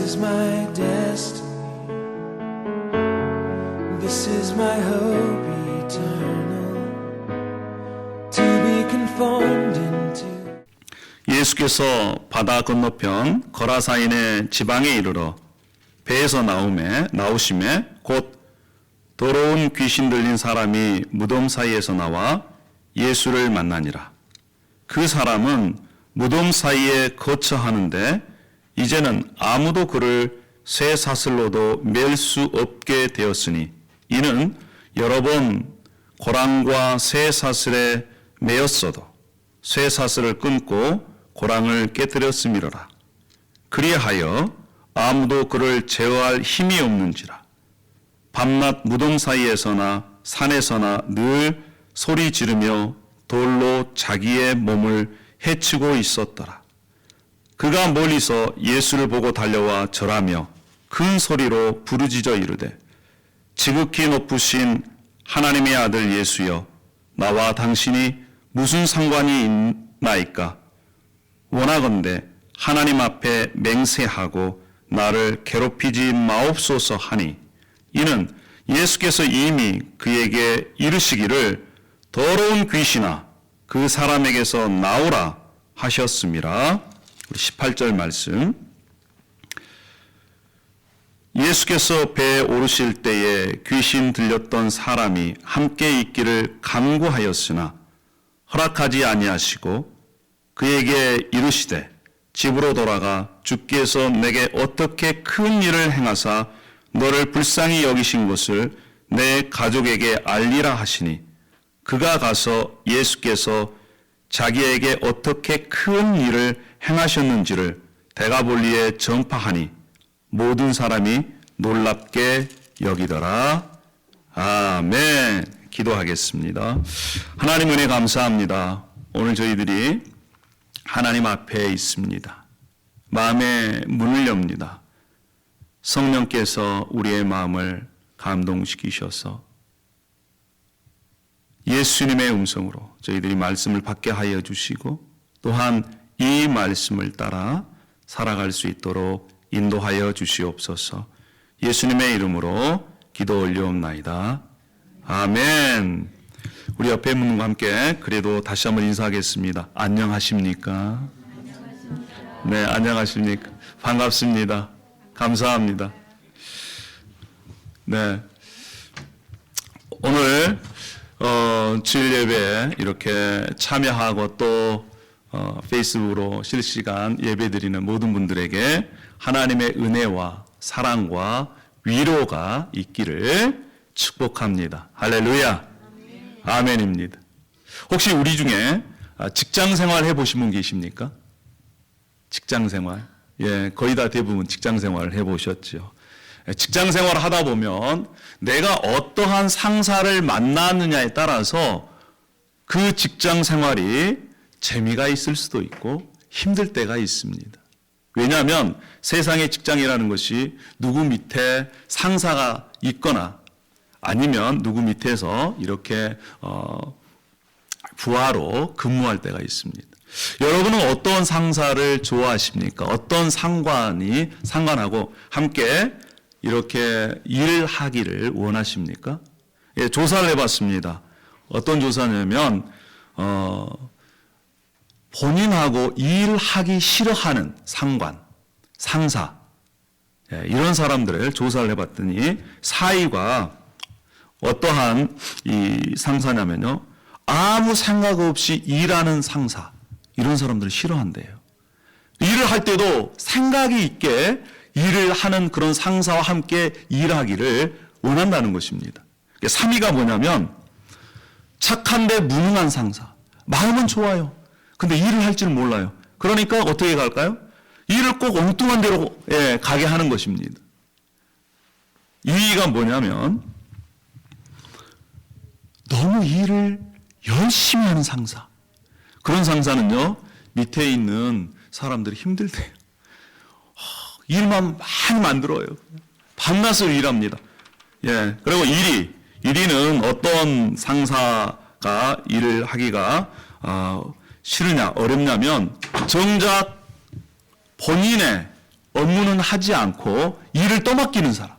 is my destiny. This is my hope eternal. To be conformed into. 예수께서 바다 건너편 거라사인의 지방에 이르러 배에서 나오심에 곧 더러운 귀신 들린 사람이 무덤 사이에서 나와 예수를 만나니라. 그 사람은 무덤 사이에 거처하는데 이제는 아무도 그를 쇠 사슬로도 맬 수 없게 되었으니 이는 여러 번 고랑과 쇠 사슬에 매였어도 쇠 사슬을 끊고 고랑을 깨뜨렸음이로라. 그리하여 아무도 그를 제어할 힘이 없는지라. 밤낮 무덤 사이에서나 산에서나 늘 소리 지르며 돌로 자기의 몸을 해치고 있었더라. 그가 멀리서 예수를 보고 달려와 절하며 큰 소리로 부르짖어 이르되 지극히 높으신 하나님의 아들 예수여, 나와 당신이 무슨 상관이 있나이까? 원하건대 하나님 앞에 맹세하고 나를 괴롭히지 마옵소서 하니 이는 예수께서 이미 그에게 이르시기를 더러운 귀신아 그 사람에게서 나오라 하셨음이라. 우리 18절 말씀. 예수께서 배에 오르실 때에 귀신 들렸던 사람이 함께 있기를 간구하였으나 허락하지 아니하시고 그에게 이르시되 집으로 돌아가 주께서 내게 어떻게 큰 일을 행하사 너를 불쌍히 여기신 것을 내 가족에게 알리라 하시니 그가 가서 예수께서 자기에게 어떻게 큰 일을 행하셨는지를 데가볼리에 전파하니 모든 사람이 놀랍게 여기더라. 아멘. 기도하겠습니다. 하나님 은혜 감사합니다. 오늘 저희들이 하나님 앞에 있습니다. 마음의 문을 엽니다. 성령께서 우리의 마음을 감동시키셔서 예수님의 음성으로 저희들이 말씀을 받게 하여 주시고 또한 이 말씀을 따라 살아갈 수 있도록 인도하여 주시옵소서. 예수님의 이름으로 기도 올려옵나이다. 아멘. 우리 옆에 있는 분과 함께 그래도 다시 한번 인사하겠습니다. 안녕하십니까? 네, 안녕하십니까? 반갑습니다. 감사합니다. 네, 오늘 주일 예배에 이렇게 참여하고 또 페이스북으로 실시간 예배 드리는 모든 분들에게 하나님의 은혜와 사랑과 위로가 있기를 축복합니다. 할렐루야. 아멘입니다. 혹시 우리 중에 직장 생활 해보신 분 계십니까? 직장 생활. 예, 거의 다 대부분 직장 생활을 해보셨죠. 직장 생활을 하다 보면 내가 어떠한 상사를 만나느냐에 따라서 그 직장 생활이 재미가 있을 수도 있고 힘들 때가 있습니다. 왜냐하면 세상의 직장이라는 것이 누구 밑에 상사가 있거나 아니면 누구 밑에서 이렇게 부하로 근무할 때가 있습니다. 여러분은 어떤 상사를 좋아하십니까? 어떤 상관하고 함께 이렇게 일하기를 원하십니까? 예, 조사를 해봤습니다. 어떤 조사냐면 본인하고 일하기 싫어하는 상사, 예, 이런 사람들을 조사를 해봤더니 4위가 어떠한 이 상사냐면요, 아무 생각 없이 일하는 상사, 이런 사람들을 싫어한대요. 일을 할 때도 생각이 있게 일을 하는 그런 상사와 함께 일하기를 원한다는 것입니다. 3위가 뭐냐면 착한데 무능한 상사. 마음은 좋아요. 근데 일을 할 줄 몰라요. 그러니까 어떻게 갈까요? 일을 꼭 엉뚱한 데로 가게 하는 것입니다. 2위가 뭐냐면 너무 일을 열심히 하는 상사. 그런 상사는요, 밑에 있는 사람들이 힘들대요. 일만 많이 만들어요. 밤낮을 일합니다. 예. 그리고 1위는 어떤 상사가 일을 하기가 싫으냐, 어렵냐면 정작 본인의 업무는 하지 않고 일을 떠맡기는 사람.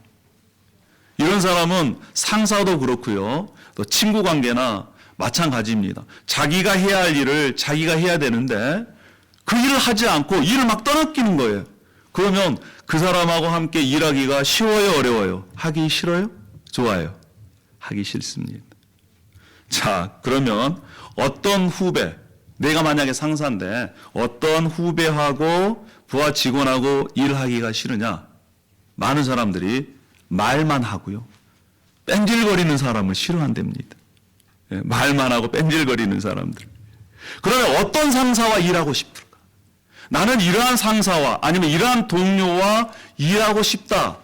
이런 사람은 상사도 그렇고요. 또 친구 관계나 마찬가지입니다. 자기가 해야 할 일을 자기가 해야 되는데 그 일을 하지 않고 일을 막 떠맡기는 거예요. 그러면 그 사람하고 함께 일하기가 쉬워요, 어려워요? 하기 싫어요? 좋아요? 하기 싫습니다. 자, 그러면 어떤 후배, 내가 만약에 상사인데 어떤 후배하고 부하 직원하고 일하기가 싫으냐? 많은 사람들이 말만 하고요. 뺀질거리는 사람을 싫어한답니다. 말만 하고 뺀질거리는 사람들. 그러면 어떤 상사와 일하고 싶을까? 나는 이러한 상사와 아니면 이러한 동료와 일하고 싶다.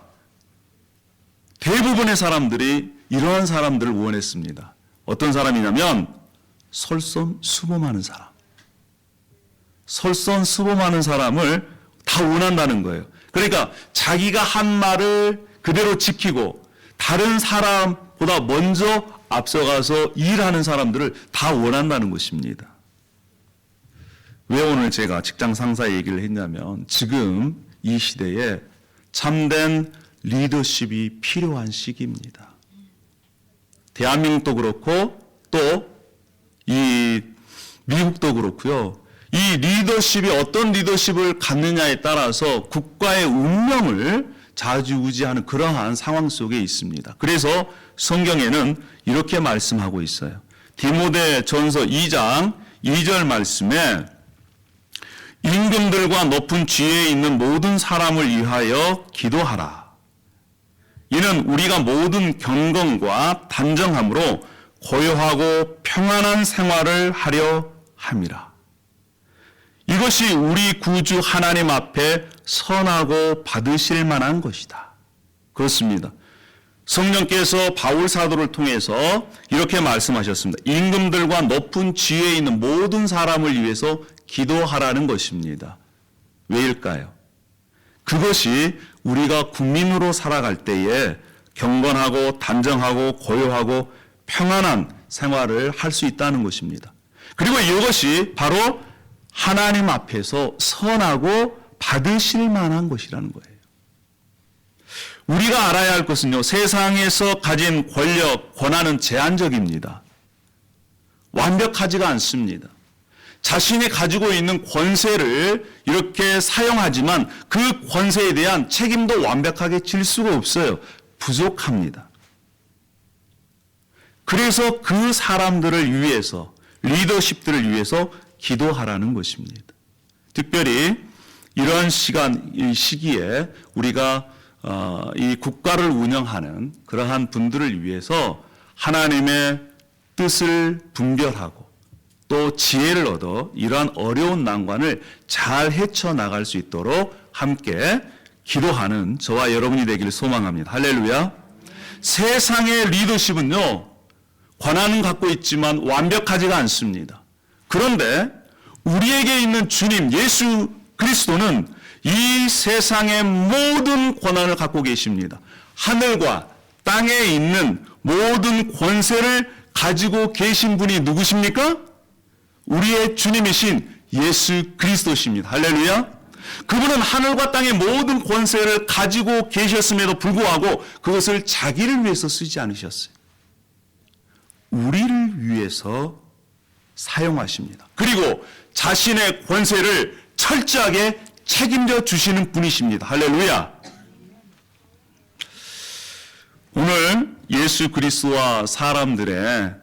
대부분의 사람들이 이러한 사람들을 원했습니다. 어떤 사람이냐면 솔선수범하는 사람. 솔선수범하는 사람을 다 원한다는 거예요. 그러니까 자기가 한 말을 그대로 지키고 다른 사람보다 먼저 앞서가서 일하는 사람들을 다 원한다는 것입니다. 왜 오늘 제가 직장 상사 얘기를 했냐면 지금 이 시대에 참된 리더십이 필요한 시기입니다. 대한민국도 그렇고 또 이 미국도 그렇고요. 이 리더십이 어떤 리더십을 갖느냐에 따라서 국가의 운명을 좌지우지하는 그러한 상황 속에 있습니다. 그래서 성경에는 이렇게 말씀하고 있어요. 디모데전서 2장 2절 말씀에 임금들과 높은 지위에 있는 모든 사람을 위하여 기도하라. 이는 우리가 모든 경건과 단정함으로 고요하고 평안한 생활을 하려 함이라. 이것이 우리 구주 하나님 앞에 선하고 받으실 만한 것이다. 그렇습니다. 성령께서 바울 사도를 통해서 이렇게 말씀하셨습니다. 임금들과 높은 지위에 있는 모든 사람을 위해서 기도하라는 것입니다. 왜일까요? 그것이 우리가 국민으로 살아갈 때에 경건하고 단정하고 고요하고 평안한 생활을 할 수 있다는 것입니다. 그리고 이것이 바로 하나님 앞에서 선하고 받으실 만한 것이라는 거예요. 우리가 알아야 할 것은요, 세상에서 가진 권력, 권한은 제한적입니다. 완벽하지가 않습니다. 자신이 가지고 있는 권세를 이렇게 사용하지만 그 권세에 대한 책임도 완벽하게 질 수가 없어요. 부족합니다. 그래서 그 사람들을 위해서, 리더십들을 위해서 기도하라는 것입니다. 특별히 이런 이 시기에 우리가 이 국가를 운영하는 그러한 분들을 위해서 하나님의 뜻을 분별하고 또 지혜를 얻어 이러한 어려운 난관을 잘 헤쳐나갈 수 있도록 함께 기도하는 저와 여러분이 되기를 소망합니다. 할렐루야. 세상의 리더십은요, 권한은 갖고 있지만 완벽하지가 않습니다. 그런데 우리에게 있는 주님 예수 그리스도는 이 세상의 모든 권한을 갖고 계십니다. 하늘과 땅에 있는 모든 권세를 가지고 계신 분이 누구십니까? 우리의 주님이신 예수 그리스도십니다. 할렐루야. 그분은 하늘과 땅의 모든 권세를 가지고 계셨음에도 불구하고 그것을 자기를 위해서 쓰지 않으셨어요. 우리를 위해서 사용하십니다. 그리고 자신의 권세를 철저하게 책임져 주시는 분이십니다. 할렐루야. 오늘 예수 그리스도와 사람들에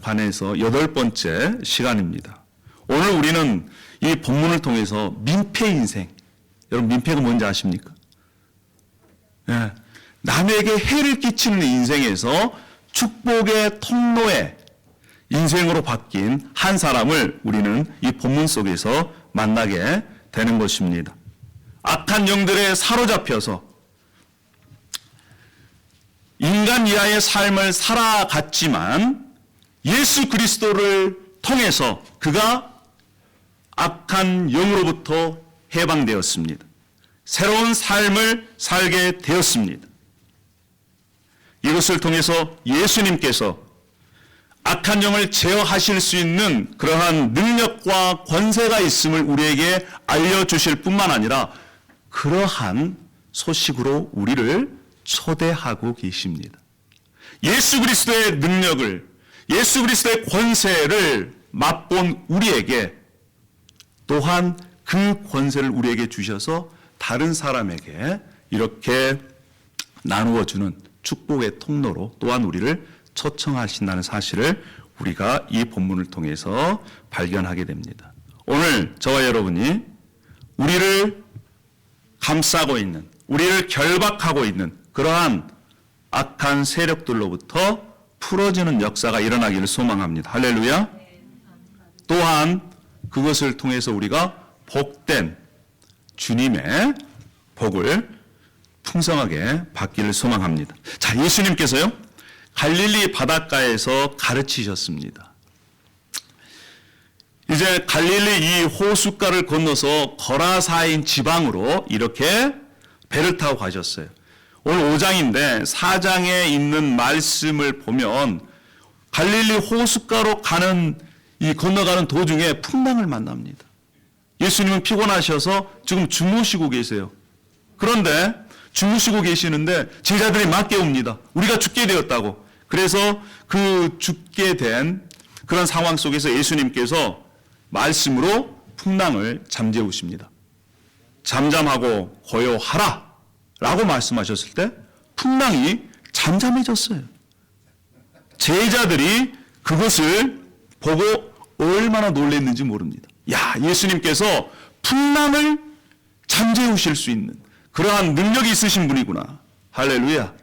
관해서 8번째 시간입니다. 오늘 우리는 이 본문을 통해서 민폐 인생, 여러분 민폐가 뭔지 아십니까? 네. 남에게 해를 끼치는 인생에서 축복의 통로의 인생으로 바뀐 한 사람을 우리는 이 본문 속에서 만나게 되는 것입니다. 악한 영들에 사로잡혀서 인간 이하의 삶을 살아갔지만 예수 그리스도를 통해서 그가 악한 영으로부터 해방되었습니다. 새로운 삶을 살게 되었습니다. 이것을 통해서 예수님께서 악한 영을 제어하실 수 있는 그러한 능력과 권세가 있음을 우리에게 알려주실 뿐만 아니라 그러한 소식으로 우리를 초대하고 계십니다. 예수 그리스도의 능력을, 예수 그리스도의 권세를 맛본 우리에게 또한 그 권세를 우리에게 주셔서 다른 사람에게 이렇게 나누어주는 축복의 통로로 또한 우리를 초청하신다는 사실을 우리가 이 본문을 통해서 발견하게 됩니다. 오늘 저와 여러분이 우리를 감싸고 있는, 우리를 결박하고 있는 그러한 악한 세력들로부터 풀어지는 역사가 일어나기를 소망합니다. 할렐루야. 또한 그것을 통해서 우리가 복된 주님의 복을 풍성하게 받기를 소망합니다. 자, 예수님께서요, 갈릴리 바닷가에서 가르치셨습니다. 이제 갈릴리 이 호숫가를 건너서 거라사인 지방으로 이렇게 배를 타고 가셨어요. 오늘 5장인데 4장에 있는 말씀을 보면 갈릴리 호숫가로 건너가는 도중에 풍랑을 만납니다. 예수님은 피곤하셔서 지금 주무시고 계세요. 그런데 주무시고 계시는데 제자들이 막 깨웁니다. 우리가 죽게 되었다고. 그래서 그 죽게 된 그런 상황 속에서 예수님께서 말씀으로 풍랑을 잠재우십니다. 잠잠하고 고요하라 라고 말씀하셨을 때 풍랑이 잠잠해졌어요. 제자들이 그것을 보고 얼마나 놀랐는지 모릅니다. 야, 예수님께서 풍랑을 잠재우실 수 있는 그러한 능력이 있으신 분이구나. 할렐루야.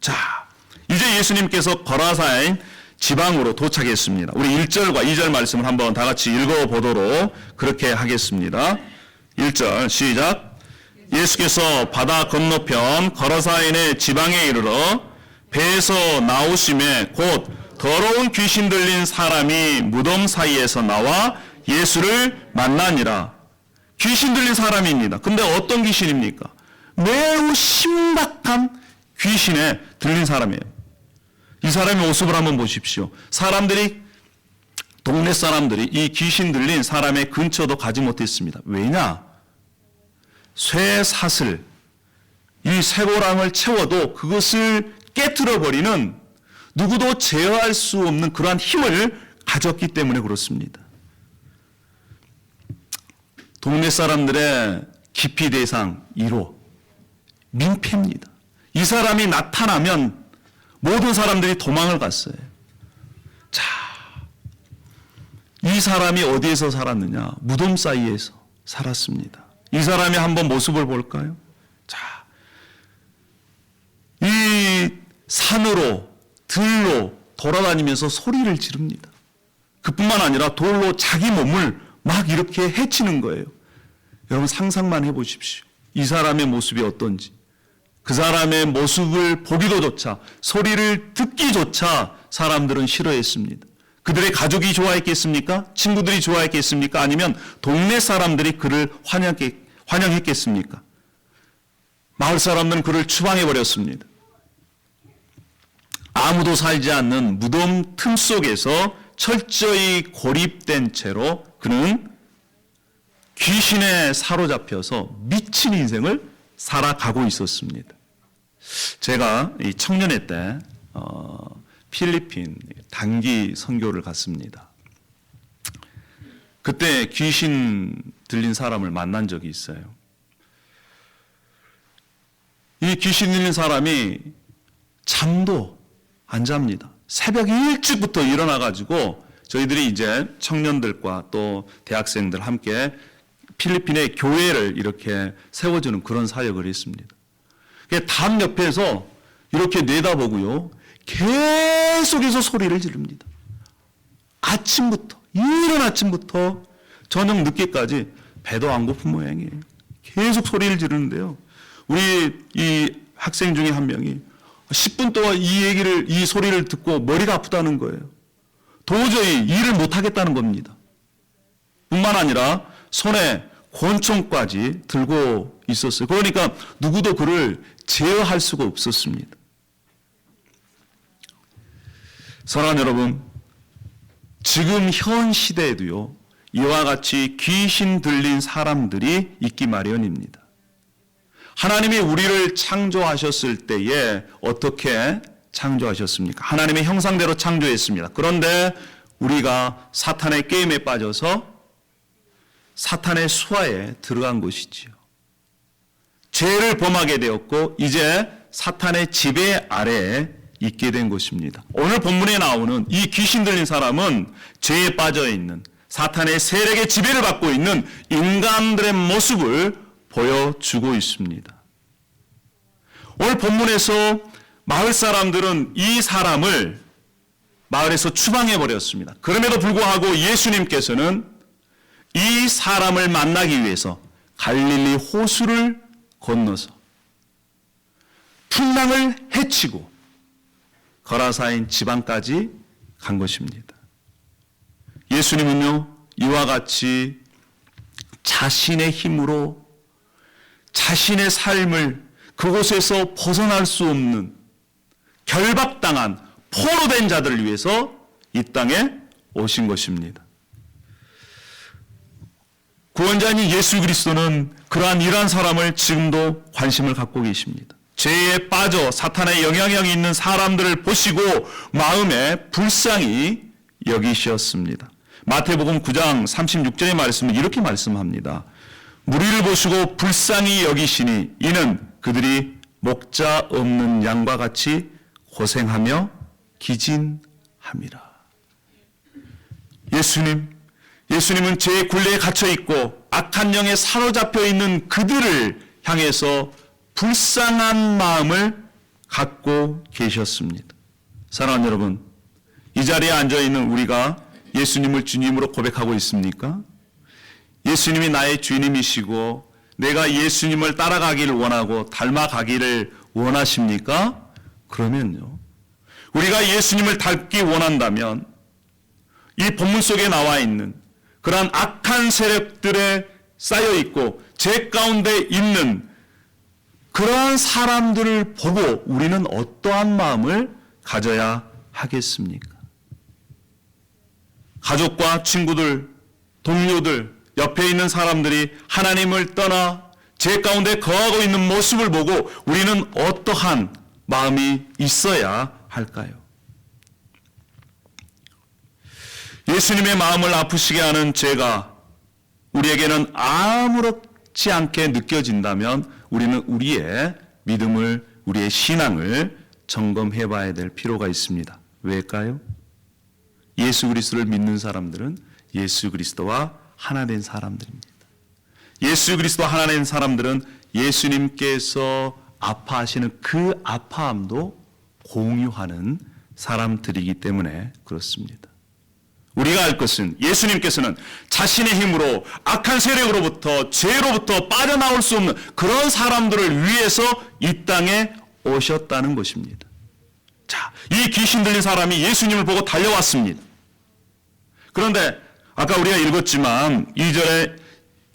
자, 이제 예수님께서 거라사인 지방으로 도착했습니다. 우리 1절과 2절 말씀을 한번 다 같이 읽어보도록 그렇게 하겠습니다. 1절 시작. 예수께서 바다 건너편 거라사인의 지방에 이르러 배에서 나오심에 곧 더러운 귀신 들린 사람이 무덤 사이에서 나와 예수를 만나니라. 귀신 들린 사람입니다. 근데 어떤 귀신입니까? 매우 심각한 귀신에 들린 사람이에요. 이 사람의 모습을 한번 보십시오. 동네 사람들이 이 귀신 들린 사람의 근처도 가지 못했습니다. 왜냐? 쇠사슬, 이 쇠고랑을 채워도 그것을 깨트려버리는 누구도 제어할 수 없는 그러한 힘을 가졌기 때문에 그렇습니다. 동네 사람들의 기피 대상 1호, 민폐입니다. 이 사람이 나타나면 모든 사람들이 도망을 갔어요. 자, 이 사람이 어디에서 살았느냐? 무덤 사이에서 살았습니다. 이 사람의 한번 모습을 볼까요? 자, 이 산으로, 들로 돌아다니면서 소리를 지릅니다. 그뿐만 아니라 돌로 자기 몸을 막 이렇게 해치는 거예요. 여러분 상상만 해보십시오. 이 사람의 모습이 어떤지. 그 사람의 모습을 보기도조차, 소리를 듣기조차 사람들은 싫어했습니다. 그들의 가족이 좋아했겠습니까? 친구들이 좋아했겠습니까? 아니면 동네 사람들이 그를 환영했겠습니까? 마을 사람들은 그를 추방해버렸습니다. 아무도 살지 않는 무덤 틈 속에서 철저히 고립된 채로 그는 귀신에 사로잡혀서 미친 인생을 살아가고 있었습니다. 제가 이 청년회 때 필리핀 단기 선교를 갔습니다. 그때 귀신 들린 사람을 만난 적이 있어요. 이 귀신 들린 사람이 잠도 안 잡니다. 새벽 일찍부터 일어나가지고 저희들이 이제 청년들과 또 대학생들 함께 필리핀의 교회를 이렇게 세워주는 그런 사역을 했습니다. 담 옆에서 이렇게 내다보고요. 계속해서 소리를 지릅니다. 아침부터, 이른 아침부터 저녁 늦게까지 배도 안 고픈 모양이에요. 계속 소리를 지르는데요. 우리 이 학생 중에 한 명이 10분 동안 이 소리를 듣고 머리가 아프다는 거예요. 도저히 일을 못 하겠다는 겁니다. 뿐만 아니라 손에 권총까지 들고 있었어요. 그러니까 누구도 그를 제어할 수가 없었습니다. 사랑하는 여러분, 지금 현 시대에도요, 이와 같이 귀신 들린 사람들이 있기 마련입니다. 하나님이 우리를 창조하셨을 때에 어떻게 창조하셨습니까? 하나님의 형상대로 창조했습니다. 그런데 우리가 사탄의 게임에 빠져서 사탄의 수하에 들어간 것이지요. 죄를 범하게 되었고 이제 사탄의 지배 아래에 있게 된 것입니다. 오늘 본문에 나오는 이 귀신 들린 사람은 죄에 빠져 있는 사탄의 세력의 지배를 받고 있는 인간들의 모습을 보여주고 있습니다. 오늘 본문에서 마을 사람들은 이 사람을 마을에서 추방해 버렸습니다. 그럼에도 불구하고 예수님께서는 이 사람을 만나기 위해서 갈릴리 호수를 건너서 풍랑을 헤치고 거라사인 지방까지 간 것입니다. 예수님은요, 이와 같이 자신의 힘으로 자신의 삶을 그곳에서 벗어날 수 없는 결박당한 포로된 자들을 위해서 이 땅에 오신 것입니다. 구원자인 예수 그리스도는 그러한 일한 사람을 지금도 관심을 갖고 계십니다. 죄에 빠져 사탄의 영향력이 있는 사람들을 보시고 마음에 불쌍히 여기셨습니다. 마태복음 9장 36절의 말씀은 이렇게 말씀합니다. 무리를 보시고 불쌍히 여기시니 이는 그들이 목자 없는 양과 같이 고생하며 기진함이라. 예수님은 죄의 굴레에 갇혀 있고 악한 영에 사로잡혀 있는 그들을 향해서 불쌍한 마음을 갖고 계셨습니다. 사랑하는 여러분, 이 자리에 앉아 있는 우리가 예수님을 주님으로 고백하고 있습니까? 예수님이 나의 주님이시고 내가 예수님을 따라가기를 원하고 닮아가기를 원하십니까? 그러면요, 우리가 예수님을 닮기 원한다면 이 본문 속에 나와 있는 그러한 악한 세력들에 쌓여 있고 죄 가운데 있는 그러한 사람들을 보고 우리는 어떠한 마음을 가져야 하겠습니까? 가족과 친구들, 동료들, 옆에 있는 사람들이 하나님을 떠나 죄 가운데 거하고 있는 모습을 보고 우리는 어떠한 마음이 있어야 할까요? 예수님의 마음을 아프시게 하는 죄가 우리에게는 아무렇지 않게 느껴진다면 우리는 우리의 믿음을, 우리의 신앙을 점검해 봐야 될 필요가 있습니다. 왜일까요? 예수 그리스도를 믿는 사람들은 예수 그리스도와 하나 된 사람들입니다. 예수 그리스도와 하나 된 사람들은 예수님께서 아파하시는 그 아파함도 공유하는 사람들이기 때문에 그렇습니다. 우리가 알 것은 예수님께서는 자신의 힘으로 악한 세력으로부터 죄로부터 빠져나올 수 없는 그런 사람들을 위해서 이 땅에 오셨다는 것입니다. 자, 이 귀신 들린 사람이 예수님을 보고 달려왔습니다. 그런데 아까 우리가 읽었지만 2절에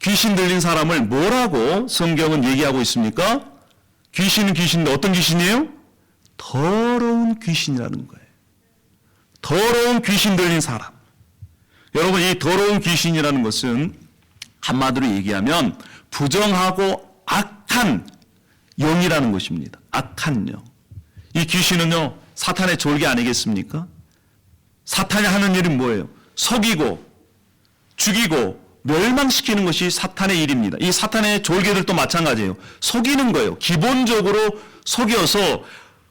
귀신 들린 사람을 뭐라고 성경은 얘기하고 있습니까? 귀신은 귀신인데 어떤 귀신이에요? 더러운 귀신이라는 거예요. 더러운 귀신 들린 사람. 여러분, 이 더러운 귀신이라는 것은 한마디로 얘기하면 부정하고 악한 영이라는 것입니다. 악한 영. 이 귀신은요, 사탄의 졸개 아니겠습니까? 사탄이 하는 일은 뭐예요? 속이고 죽이고 멸망시키는 것이 사탄의 일입니다. 이 사탄의 졸개들도 마찬가지예요. 속이는 거예요. 기본적으로 속여서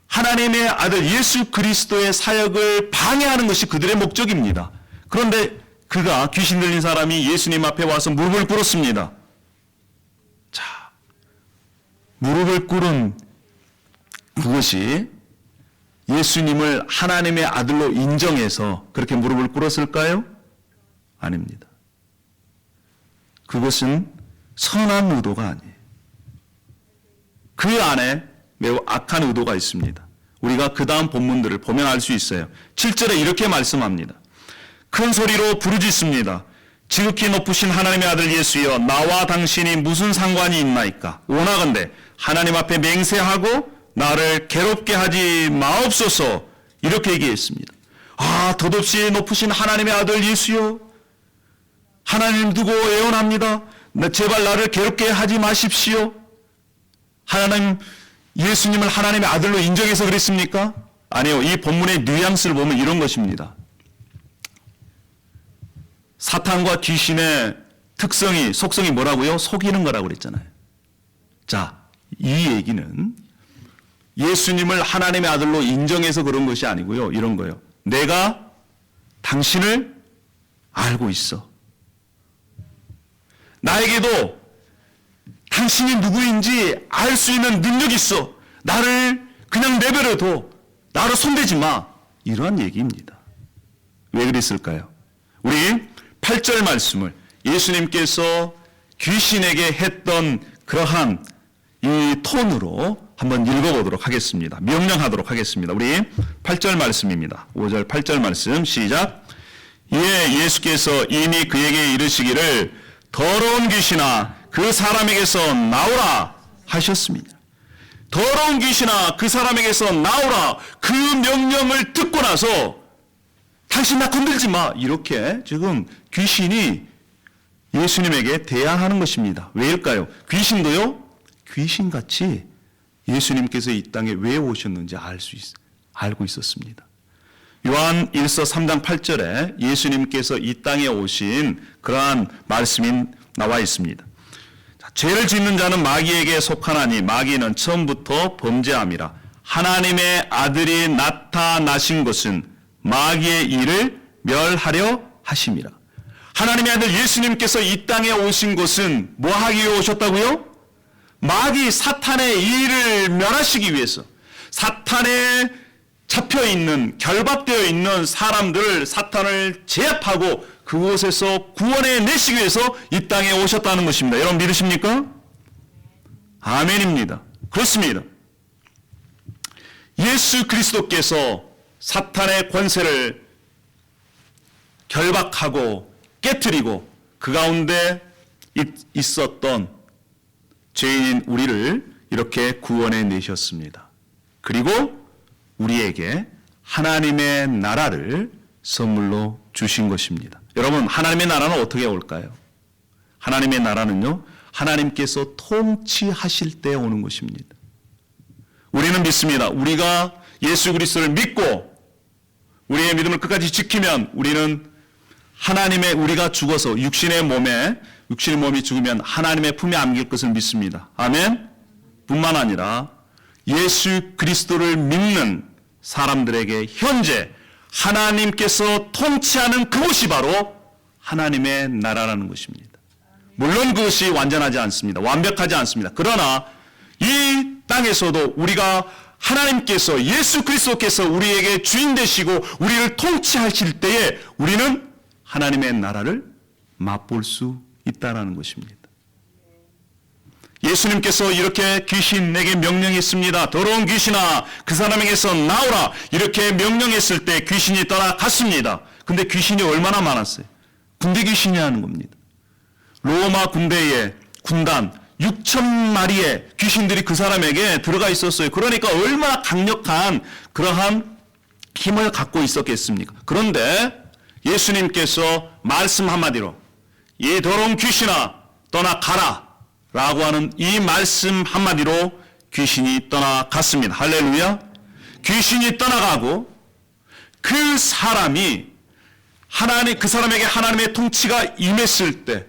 하나님의 아들 예수 그리스도의 사역을 방해하는 것이 그들의 목적입니다. 그런데 그가 귀신 들린 사람이 예수님 앞에 와서 무릎을 꿇었습니다. 자, 무릎을 꿇은 그것이 예수님을 하나님의 아들로 인정해서 그렇게 무릎을 꿇었을까요? 아닙니다. 그것은 선한 의도가 아니에요. 그 안에 매우 악한 의도가 있습니다. 우리가 그 다음 본문들을 보면 알 수 있어요. 7절에 이렇게 말씀합니다. 큰 소리로 부르짖습니다. 지극히 높으신 하나님의 아들 예수여, 나와 당신이 무슨 상관이 있나이까? 원하건대 하나님 앞에 맹세하고 나를 괴롭게 하지 마옵소서. 이렇게 얘기했습니다. 아, 덧없이 높으신 하나님의 아들 예수여, 하나님 두고 애원합니다. 제발 나를 괴롭게 하지 마십시오. 예수님을 하나님의 아들로 인정해서 그랬습니까? 아니요. 이 본문의 뉘앙스를 보면 이런 것입니다. 사탄과 귀신의 속성이 뭐라고요? 속이는 거라고 그랬잖아요. 자, 이 얘기는 예수님을 하나님의 아들로 인정해서 그런 것이 아니고요. 이런 거예요. 내가 당신을 알고 있어. 나에게도 당신이 누구인지 알 수 있는 능력이 있어. 나를 그냥 내버려둬. 나로 손대지 마. 이런 얘기입니다. 왜 그랬을까요? 우리 8절 말씀을 예수님께서 귀신에게 했던 그러한 이 톤으로 한번 읽어보도록 하겠습니다. 명령하도록 하겠습니다. 우리 8절 말씀입니다. 5절 8절 말씀 시작. 이에 예수께서 이미 그에게 이르시기를 더러운 귀신아 그 사람에게서 나오라 하셨습니다. 더러운 귀신아 그 사람에게서 나오라 그 명령을 듣고 나서 당신 나 건들지 마 이렇게 지금 귀신이 예수님에게 대항하는 것입니다. 왜일까요? 귀신도요 귀신같이 예수님께서 이 땅에 왜 오셨는지 알고 있었습니다. 요한 1서 3장 8절에 예수님께서 이 땅에 오신 그러한 말씀이 나와 있습니다. 죄를 짓는 자는 마귀에게 속하나니 마귀는 처음부터 범죄함이라. 하나님의 아들이 나타나신 것은 마귀의 일을 멸하려 하심이라. 하나님의 아들 예수님께서 이 땅에 오신 것은 뭐 하기 위해 오셨다고요? 마귀 사탄의 일을 멸하시기 위해서, 사탄에 잡혀있는 결박되어 있는 사람들을 사탄을 제압하고 그곳에서 구원해 내시기 위해서 이 땅에 오셨다는 것입니다. 여러분 믿으십니까? 아멘입니다. 그렇습니다. 예수 그리스도께서 사탄의 권세를 결박하고 깨트리고 그 가운데 있었던 죄인인 우리를 이렇게 구원해 내셨습니다. 그리고 우리에게 하나님의 나라를 선물로 주신 것입니다. 여러분 하나님의 나라는 어떻게 올까요? 하나님의 나라는요 하나님께서 통치하실 때 오는 것입니다. 우리는 믿습니다. 우리가 예수 그리스도를 믿고 우리의 믿음을 끝까지 지키면 우리는 하나님의 우리가 죽어서 육신의 몸이 죽으면 하나님의 품에 안길 것을 믿습니다. 아멘. 뿐만 아니라 예수 그리스도를 믿는 사람들에게 현재 하나님께서 통치하는 그것이 바로 하나님의 나라라는 것입니다. 물론 그것이 완전하지 않습니다. 완벽하지 않습니다. 그러나 이 땅에서도 우리가 하나님께서 예수 그리스도께서 우리에게 주인 되시고 우리를 통치하실 때에 우리는 하나님의 나라를 맛볼 수 있다는 것입니다. 예수님께서 이렇게 귀신에게 명령했습니다. 더러운 귀신아 그 사람에게서 나오라 이렇게 명령했을 때 귀신이 떠나갔습니다. 근데 귀신이 얼마나 많았어요? 군대 귀신이 하는 겁니다. 로마 군대의 군단 6,000마리의 귀신들이 그 사람에게 들어가 있었어요. 그러니까 얼마나 강력한 그러한 힘을 갖고 있었겠습니까? 그런데 예수님께서 말씀 한마디로 이 더러운 귀신아 떠나가라 라고 하는 이 말씀 한마디로 귀신이 떠나갔습니다. 할렐루야. 귀신이 떠나가고 그 사람이 그 사람에게 하나님의 통치가 임했을 때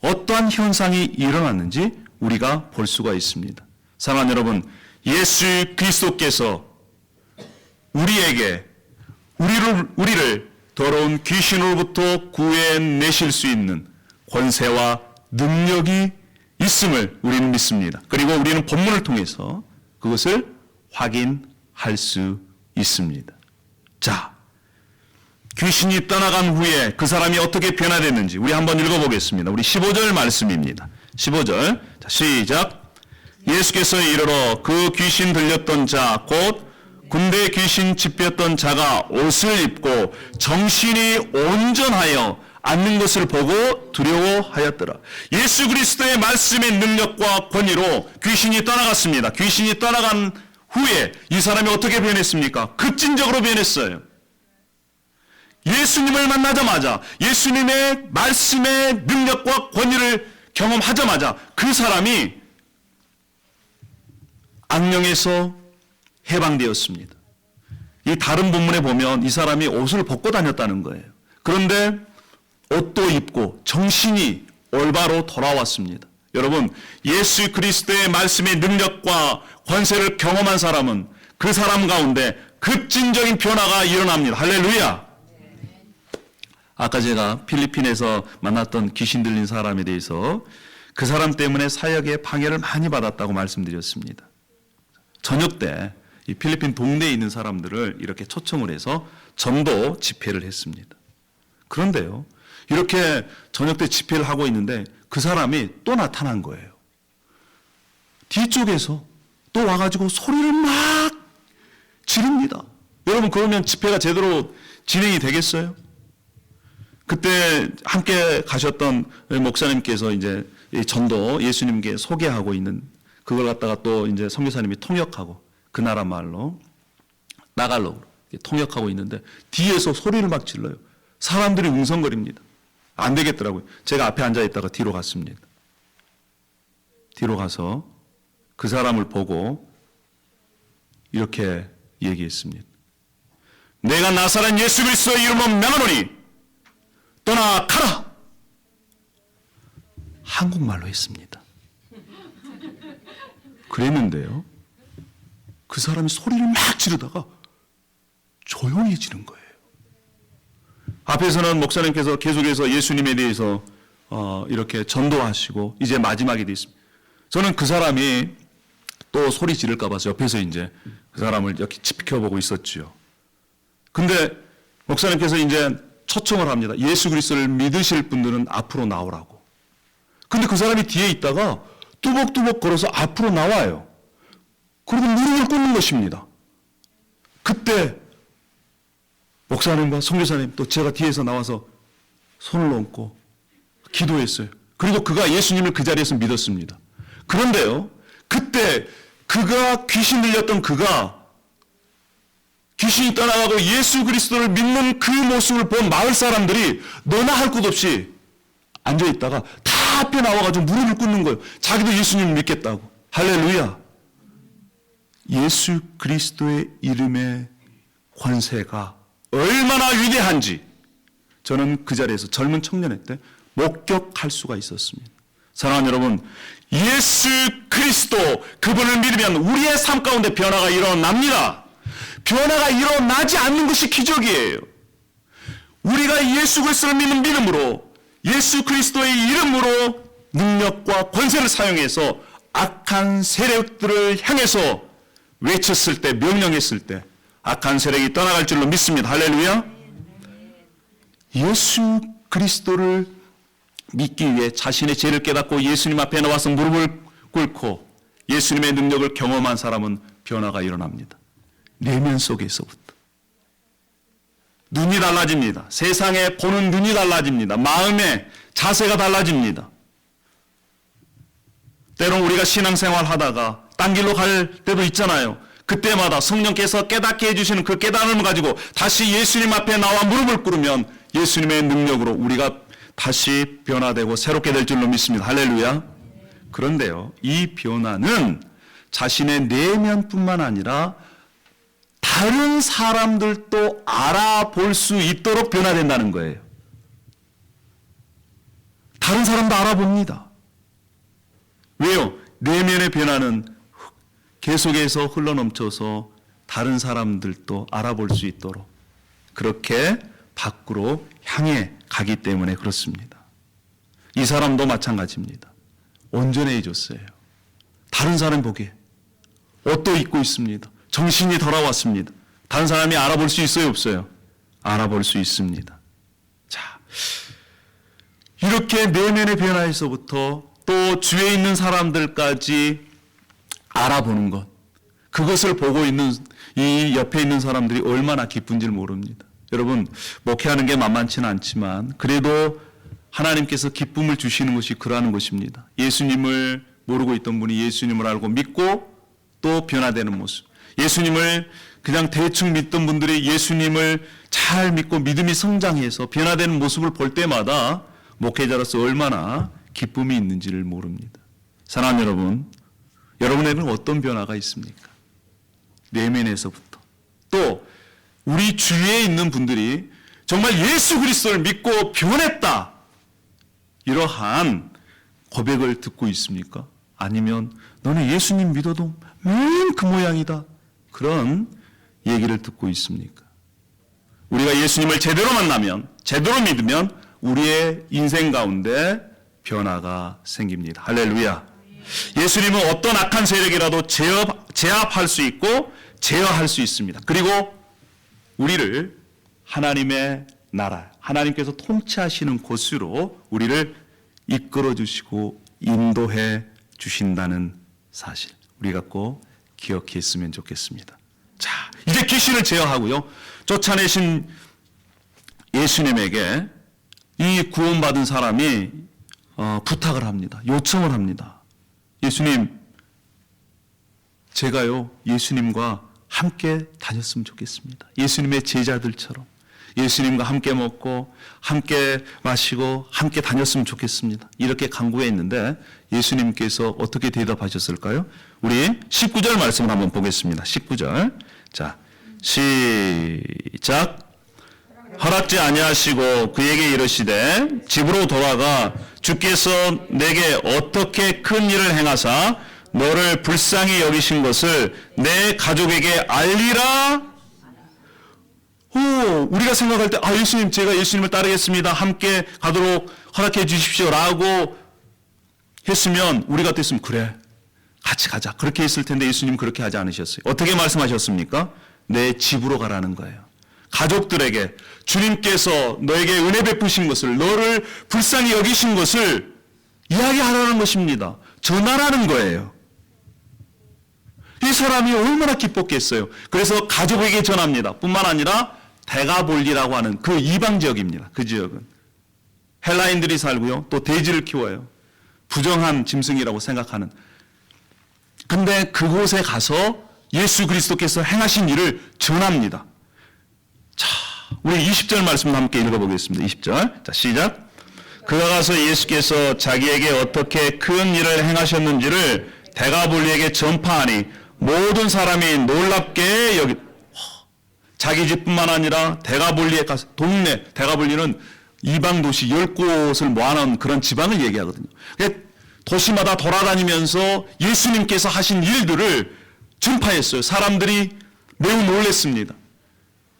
어떠한 현상이 일어났는지 우리가 볼 수가 있습니다. 사랑하는 여러분, 예수 그리스도께서 우리를 더러운 귀신으로부터 구해내실 수 있는 권세와 능력이 있음을 우리는 믿습니다. 그리고 우리는 본문을 통해서 그것을 확인할 수 있습니다. 자, 귀신이 떠나간 후에 그 사람이 어떻게 변화됐는지 우리 한번 읽어보겠습니다. 우리 15절 말씀입니다. 15절 자, 시작. 예수께서 이르러 그 귀신 들렸던 자 곧 군대 귀신 집혔던 자가 옷을 입고 정신이 온전하여 앉는 것을 보고 두려워하였더라. 예수 그리스도의 말씀의 능력과 권위로 귀신이 떠나갔습니다. 귀신이 떠나간 후에 이 사람이 어떻게 변했습니까? 급진적으로 변했어요. 예수님을 만나자마자 예수님의 말씀의 능력과 권위를 경험하자마자 그 사람이 악령에서 해방되었습니다. 이 다른 본문에 보면 이 사람이 옷을 벗고 다녔다는 거예요. 그런데 옷도 입고 정신이 올바로 돌아왔습니다. 여러분, 예수 그리스도의 말씀의 능력과 권세를 경험한 사람은 그 사람 가운데 급진적인 변화가 일어납니다. 할렐루야. 아까 제가 필리핀에서 만났던 귀신 들린 사람에 대해서 그 사람 때문에 사역에 방해를 많이 받았다고 말씀드렸습니다. 저녁 때 이 필리핀 동네에 있는 사람들을 이렇게 초청을 해서 전도 집회를 했습니다. 그런데요, 이렇게 저녁 때 집회를 하고 있는데 그 사람이 또 나타난 거예요. 뒤쪽에서 또 와가지고 소리를 막 지릅니다. 여러분, 그러면 집회가 제대로 진행이 되겠어요? 그때 함께 가셨던 목사님께서 이제 전도 예수님께 소개하고 있는 그걸 갖다가 또 이제 선교사님이 통역하고 그 나라 말로 나갈로 통역하고 있는데 뒤에서 소리를 막 질러요. 사람들이 웅성거립니다. 안 되겠더라고요. 제가 앞에 앉아 있다가 뒤로 갔습니다. 뒤로 가서 그 사람을 보고 이렇게 얘기했습니다. 내가 나사렛 예수 그리스도의 이름으로 명하노니 떠나 가라. 한국말로 했습니다. 그랬는데요, 그 사람이 소리를 막 지르다가 조용해지는 거예요. 앞에서는 목사님께서 계속해서 예수님에 대해서 이렇게 전도하시고 이제 마지막이 됐습니다. 저는 그 사람이 또 소리 지를까 봐서 옆에서 이제 그 사람을 이렇게 지켜보고 있었지요. 근데 목사님께서 이제 초청을 합니다. 예수 그리스도를 믿으실 분들은 앞으로 나오라고. 근데 그 사람이 뒤에 있다가 뚜벅뚜벅 걸어서 앞으로 나와요. 그리고 무릎을 꿇는 것입니다. 그때 목사님과 선교사님 또 제가 뒤에서 나와서 손을 얹고 기도했어요. 그리고 그가 예수님을 그 자리에서 믿었습니다. 그런데요, 그때 그가 귀신 들렸던 그가 귀신이 떠나가고 예수 그리스도를 믿는 그 모습을 본 마을 사람들이 너나 할 것 없이 앉아있다가 다 앞에 나와가지고 무릎을 꿇는 거예요. 자기도 예수님을 믿겠다고. 할렐루야. 예수 그리스도의 이름의 권세가 얼마나 위대한지 저는 그 자리에서 젊은 청년회 때 목격할 수가 있었습니다. 사랑하는 여러분, 예수 그리스도 그분을 믿으면 우리의 삶 가운데 변화가 일어납니다. 변화가 일어나지 않는 것이 기적이에요. 우리가 예수 그리스도를 믿는 믿음으로 예수 그리스도의 이름으로 능력과 권세를 사용해서 악한 세력들을 향해서 외쳤을 때, 명령했을 때 악한 세력이 떠나갈 줄로 믿습니다. 할렐루야. 예수 그리스도를 믿기 위해 자신의 죄를 깨닫고 예수님 앞에 나와서 무릎을 꿇고 예수님의 능력을 경험한 사람은 변화가 일어납니다. 내면 속에서부터. 눈이 달라집니다. 세상에 보는 눈이 달라집니다. 마음의 자세가 달라집니다. 때론 우리가 신앙생활 하다가 딴 길로 갈 때도 있잖아요. 그때마다 성령께서 깨닫게 해주시는 그 깨달음을 가지고 다시 예수님 앞에 나와 무릎을 꿇으면 예수님의 능력으로 우리가 다시 변화되고 새롭게 될 줄로 믿습니다. 할렐루야. 그런데요, 이 변화는 자신의 내면뿐만 아니라 다른 사람들도 알아볼 수 있도록 변화된다는 거예요. 다른 사람도 알아봅니다. 왜요? 내면의 변화는 계속해서 흘러넘쳐서 다른 사람들도 알아볼 수 있도록 그렇게 밖으로 향해 가기 때문에 그렇습니다. 이 사람도 마찬가지입니다. 온전해졌어요. 다른 사람 보기에 옷도 입고 있습니다. 정신이 돌아왔습니다. 다른 사람이 알아볼 수 있어요, 없어요? 알아볼 수 있습니다. 자, 이렇게 내면의 변화에서부터 또 주위에 있는 사람들까지 알아보는 것, 그것을 보고 있는 이 옆에 있는 사람들이 얼마나 기쁜지를 모릅니다. 여러분, 목회하는 게 만만치는 않지만 그래도 하나님께서 기쁨을 주시는 것이 그러한 것입니다. 예수님을 모르고 있던 분이 예수님을 알고 믿고 또 변화되는 모습, 예수님을 그냥 대충 믿던 분들이 예수님을 잘 믿고 믿음이 성장해서 변화되는 모습을 볼 때마다 목회자로서 얼마나 기쁨이 있는지를 모릅니다. 사랑하는 여러분, 여러분에게는 어떤 변화가 있습니까? 내면에서부터. 또 우리 주위에 있는 분들이 정말 예수 그리스도를 믿고 변했다, 이러한 고백을 듣고 있습니까? 아니면 너는 예수님 믿어도 맨 그 모양이다, 그런 얘기를 듣고 있습니까? 우리가 예수님을 제대로 만나면, 제대로 믿으면 우리의 인생 가운데 변화가 생깁니다. 할렐루야. 예수님은 어떤 악한 세력이라도 제압할 수 있고 제어할 수 있습니다. 그리고 우리를 하나님의 나라, 하나님께서 통치하시는 곳으로 우리를 이끌어 주시고 인도해 주신다는 사실, 우리가 꼭 기억했으면 좋겠습니다. 자, 이제 귀신을 제어하고요, 쫓아내신 예수님에게 이 구원받은 사람이 부탁을 합니다. 요청을 합니다. 예수님, 제가요 예수님과 함께 다녔으면 좋겠습니다. 예수님의 제자들처럼 예수님과 함께 먹고 함께 마시고 함께 다녔으면 좋겠습니다. 이렇게 간구했는데 예수님께서 어떻게 대답하셨을까요? 우리 19절 말씀을 한번 보겠습니다. 19절. 자, 시작. 허락지 아니하시고 그에게 이르시되 집으로 돌아가 주께서 내게 어떻게 큰 일을 행하사 너를 불쌍히 여기신 것을 내 가족에게 알리라. 우리가 생각할 때 예수님, 제가 예수님을 따르겠습니다, 함께 가도록 허락해 주십시오 라고 했으면, 우리 같았으면 그래 같이 가자 그렇게 했을 텐데 예수님 그렇게 하지 않으셨어요. 어떻게 말씀하셨습니까? 내 집으로 가라는 거예요. 가족들에게 주님께서 너에게 은혜 베푸신 것을, 너를 불쌍히 여기신 것을 이야기하라는 것입니다. 전하라는 거예요. 이 사람이 얼마나 기뻤겠어요. 그래서 가족에게 전합니다. 뿐만 아니라 데가볼리라고 하는 그 이방 지역입니다. 그 지역은 헬라인들이 살고요, 또 돼지를 키워요. 부정한 짐승이라고 생각하는. 근데 그곳에 가서 예수 그리스도께서 행하신 일을 전합니다. 자, 우리 20절 말씀 함께 읽어보겠습니다. 20절. 자, 시작. 그가 가서 예수께서 자기에게 어떻게 큰 일을 행하셨는지를 데가볼리에게 전파하니 모든 사람이 놀랍게 여기, 자기 집뿐만 아니라 데가볼리에 가서, 동네, 데가볼리는 이방 도시 10곳을 모아놓은 그런 지방을 얘기하거든요. 도시마다 돌아다니면서 예수님께서 하신 일들을 전파했어요. 사람들이 매우 놀랐습니다.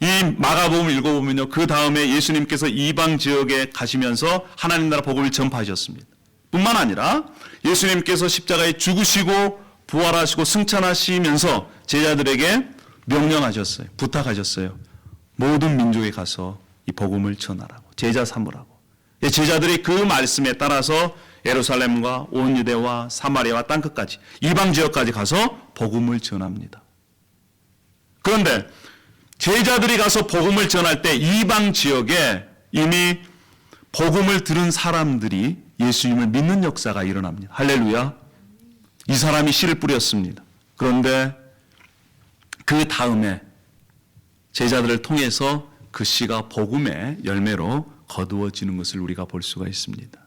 이 마가복음을 읽어보면요, 그 다음에 예수님께서 이방 지역에 가시면서 하나님 나라 복음을 전파하셨습니다. 뿐만 아니라 예수님께서 십자가에 죽으시고 부활하시고 승천하시면서 제자들에게 명령하셨어요. 부탁하셨어요. 모든 민족에 가서 이 복음을 전하라고, 제자 삼으라고. 제자들이 그 말씀에 따라서 예루살렘과 온 유대와 사마리아와 땅끝까지, 이방 지역까지 가서 복음을 전합니다. 그런데 제자들이 가서 복음을 전할 때 이방 지역에 이미 복음을 들은 사람들이 예수님을 믿는 역사가 일어납니다. 할렐루야. 이 사람이 씨를 뿌렸습니다. 그런데 그 다음에 제자들을 통해서 그 씨가 복음의 열매로 거두어지는 것을 우리가 볼 수가 있습니다.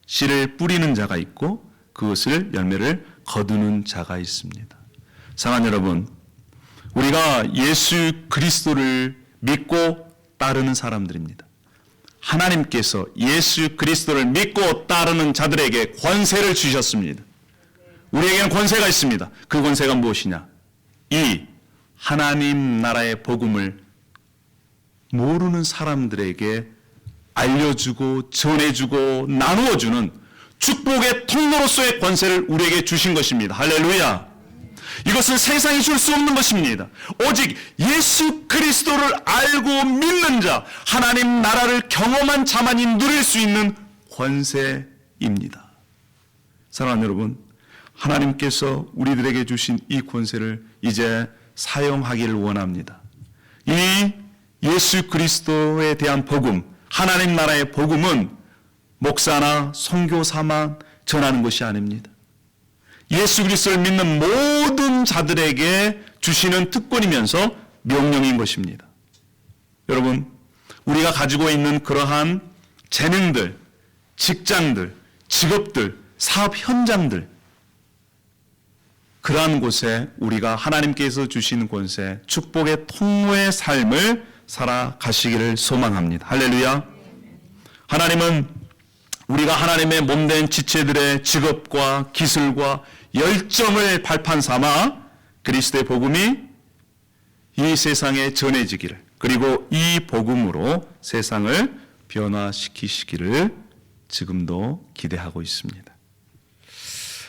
씨를 뿌리는 자가 있고 그것을 열매를 거두는 자가 있습니다. 사랑하는 여러분, 우리가 예수 그리스도를 믿고 따르는 사람들입니다. 하나님께서 예수 그리스도를 믿고 따르는 자들에게 권세를 주셨습니다. 우리에게는 권세가 있습니다. 그 권세가 무엇이냐? 이 하나님 나라의 복음을 모르는 사람들에게 알려주고 전해주고 나누어주는 축복의 통로로서의 권세를 우리에게 주신 것입니다. 할렐루야. 이것은 세상이 줄 수 없는 것입니다. 오직 예수 그리스도를 알고 믿는 자, 하나님 나라를 경험한 자만이 누릴 수 있는 권세입니다. 사랑하는 여러분, 하나님께서 우리들에게 주신 이 권세를 이제 사용하기를 원합니다. 이 예수 그리스도에 대한 복음, 하나님 나라의 복음은 목사나 선교사만 전하는 것이 아닙니다. 예수 그리스도를 믿는 모든 자들에게 주시는 특권이면서 명령인 것입니다. 여러분, 우리가 가지고 있는 그러한 재능들, 직장들, 직업들, 사업 현장들, 그러한 곳에 우리가 하나님께서 주신 권세, 축복의 통로의 삶을 살아가시기를 소망합니다. 할렐루야. 하나님은 우리가 하나님의 몸된 지체들의 직업과 기술과 열정을 발판 삼아 그리스도의 복음이 이 세상에 전해지기를, 그리고 이 복음으로 세상을 변화시키시기를 지금도 기대하고 있습니다.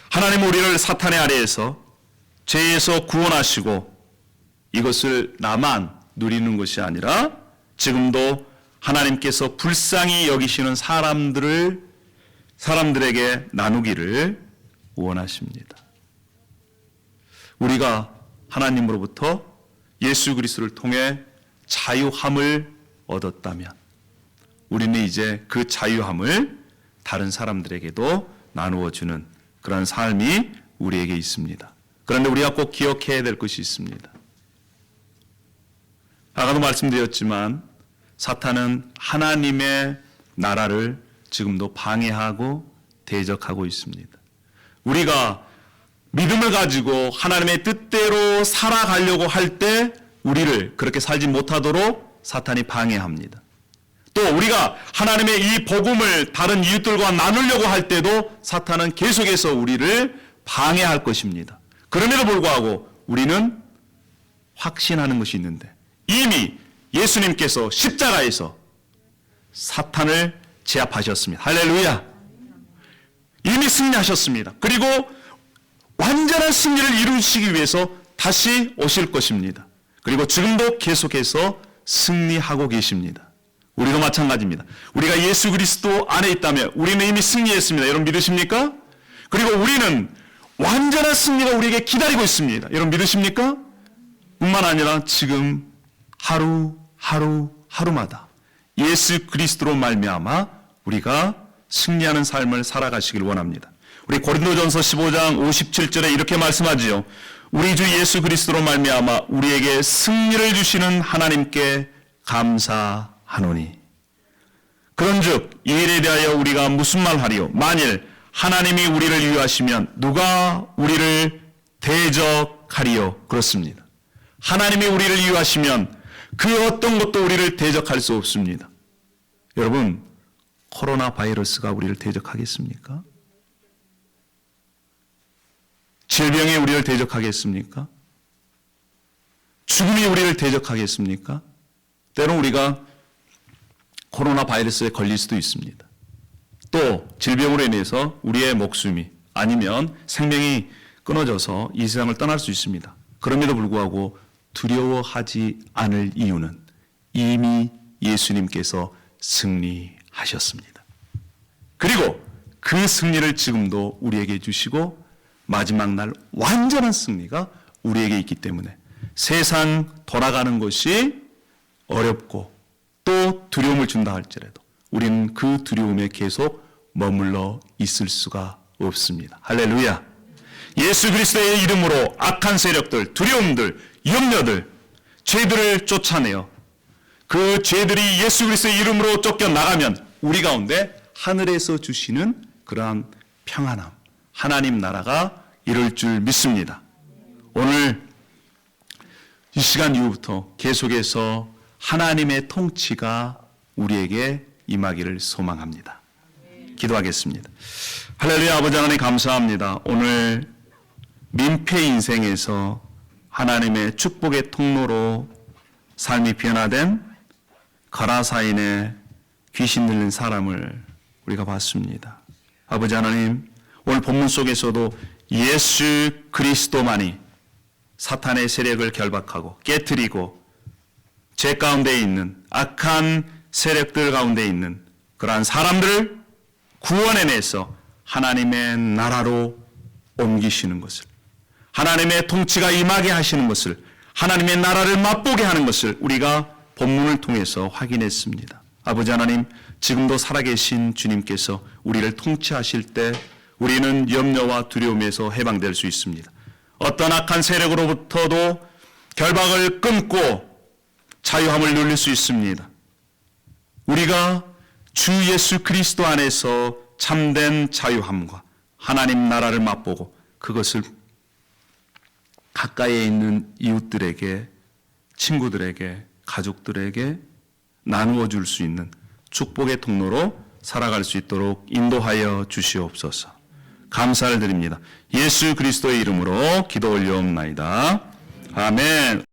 하나님은 우리를 사탄의 아래에서 죄에서 구원하시고 이것을 나만 누리는 것이 아니라 지금도 하나님께서 불쌍히 여기시는 사람들에게 나누기를 원하십니다. 우리가 하나님으로부터 예수 그리스도를 통해 자유함을 얻었다면 우리는 이제 그 자유함을 다른 사람들에게도 나누어 주는 그런 삶이 우리에게 있습니다. 그런데 우리가 꼭 기억해야 될 것이 있습니다. 아까도 말씀드렸지만 사탄은 하나님의 나라를 지금도 방해하고 대적하고 있습니다. 우리가 믿음을 가지고 하나님의 뜻대로 살아가려고 할 때 우리를 그렇게 살지 못하도록 사탄이 방해합니다. 또 우리가 하나님의 이 복음을 다른 이웃들과 나누려고 할 때도 사탄은 계속해서 우리를 방해할 것입니다. 그럼에도 불구하고 우리는 확신하는 것이 있는데 이미 예수님께서 십자가에서 사탄을 제압하셨습니다. 할렐루야. 이미 승리하셨습니다. 그리고 완전한 승리를 이루시기 위해서 다시 오실 것입니다. 그리고 지금도 계속해서 승리하고 계십니다. 우리도 마찬가지입니다. 우리가 예수 그리스도 안에 있다면 우리는 이미 승리했습니다. 여러분 믿으십니까? 그리고 우리는 완전한 승리가 우리에게 기다리고 있습니다. 여러분 믿으십니까? 뿐만 아니라 지금 하루마다 예수 그리스도로 말미암아 우리가 승리하는 삶을 살아가시길 원합니다. 우리 고린도전서 15장 57절에 이렇게 말씀하지요. 우리 주 예수 그리스도로 말미암아 우리에게 승리를 주시는 하나님께 감사하노니. 그런즉 이 일에 대하여 우리가 무슨 말하리요? 만일 하나님이 우리를 위하시면 누가 우리를 대적하리요? 그렇습니다. 하나님이 우리를 위하시면 그 어떤 것도 우리를 대적할 수 없습니다. 여러분, 코로나 바이러스가 우리를 대적하겠습니까? 질병이 우리를 대적하겠습니까? 죽음이 우리를 대적하겠습니까? 때론 우리가 코로나 바이러스에 걸릴 수도 있습니다. 또 질병으로 인해서 우리의 목숨이 아니면 생명이 끊어져서 이 세상을 떠날 수 있습니다. 그럼에도 불구하고 두려워하지 않을 이유는 이미 예수님께서 승리하셨습니다. 그리고 그 승리를 지금도 우리에게 주시고 마지막 날 완전한 승리가 우리에게 있기 때문에 세상 돌아가는 것이 어렵고 또 두려움을 준다 할지라도 우리는 그 두려움에 계속 머물러 있을 수가 없습니다. 할렐루야. 예수 그리스도의 이름으로 악한 세력들, 두려움들, 염려들, 죄들을 쫓아내어 그 죄들이 예수 그리스도의 이름으로 쫓겨나가면 우리 가운데 하늘에서 주시는 그러한 평안함, 하나님 나라가 이룰 줄 믿습니다. 오늘 이 시간 이후부터 계속해서 하나님의 통치가 우리에게 임하기를 소망합니다. 기도하겠습니다. 할렐루야. 아버지 하나님 감사합니다. 오늘 민폐 인생에서 하나님의 축복의 통로로 삶이 변화된 가라사인의 귀신 들린 사람을 우리가 봤습니다. 아버지 하나님, 오늘 본문 속에서도 예수 그리스도만이 사탄의 세력을 결박하고 깨트리고 죄 가운데 있는 악한 세력들 가운데 있는 그러한 사람들을 구원해내서 하나님의 나라로 옮기시는 것을, 하나님의 통치가 임하게 하시는 것을, 하나님의 나라를 맛보게 하는 것을 우리가 본문을 통해서 확인했습니다. 아버지 하나님, 지금도 살아계신 주님께서 우리를 통치하실 때 우리는 염려와 두려움에서 해방될 수 있습니다. 어떤 악한 세력으로부터도 결박을 끊고 자유함을 누릴 수 있습니다. 우리가 주 예수 그리스도 안에서 참된 자유함과 하나님 나라를 맛보고 그것을 가까이에 있는 이웃들에게, 친구들에게, 가족들에게 나누어 줄 수 있는 축복의 통로로 살아갈 수 있도록 인도하여 주시옵소서. 감사를 드립니다. 예수 그리스도의 이름으로 기도 올려옵나이다. 아멘.